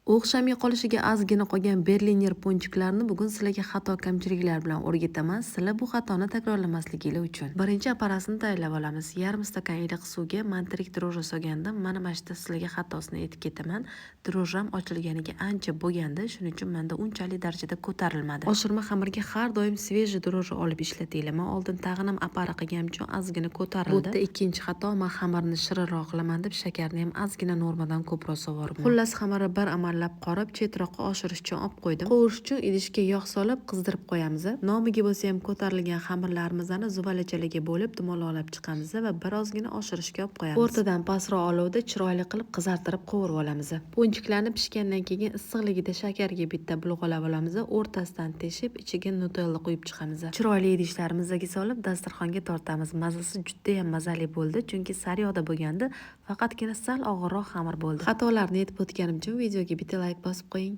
O'xshamay qolishiga ozgina qolgan berliner ponchiklarni bugun sizlarga xato kamchiliklar bilan o'rgataman. Sizlar bu xatoni takrorlamasliginglar uchun. Birinchi apparasini tayyorlab olamiz. Yarim stakan iliq suvga mantirik dro'jji solgandim. Mana mana shu sizlarga xatosini aytib ketaman. Dro'jjam ochilganiga ancha bo'lgandi, shuning uchun menda unchalik darajada ko'tarilmadi. Oshirma xamirga har doim svejiy dro'jji olib ishlatinglar. Men oldin tag'in ham appara qilganim uchun ozgina ko'tarildi. Bu yerda ikkinchi xato, men xamirni shirinroq qilaman deb shakarni ham ozgina normadan ko'proq sovorman. Xullas xamirni bir amallab qorib chetroqqa oshirish uchun olib qo'ydim. Qovurish uchun idishga yog' solib qizdirib qo'yamiz. Nomiga bo'lsa ham ko'tarilgan xamirlarimizni zuvalachalaga bo'lib dumaloqlab chiqamiz va birozgina oshirishga olib qo'yamiz. O'rtadan pastroq olovda chiroyli qilib qizartirib qovurib olamiz. Ponchiklarni pishgandan keyin issiqligida shakarga bitta bulg'alab olamiz. O'rtasidan teshib ichiga nutella quyib chiqamiz. Chiroyli idishlarimizga solib dasturxonga tortamiz. Mazasi juda ham mazali bo'ldi, chunki sariyog'da bo'lganda faqatgina sal og'irroq xamir bo'ldi. Xatolarni aytib o'tganim uchun videoga bitta like bosib qo'ying.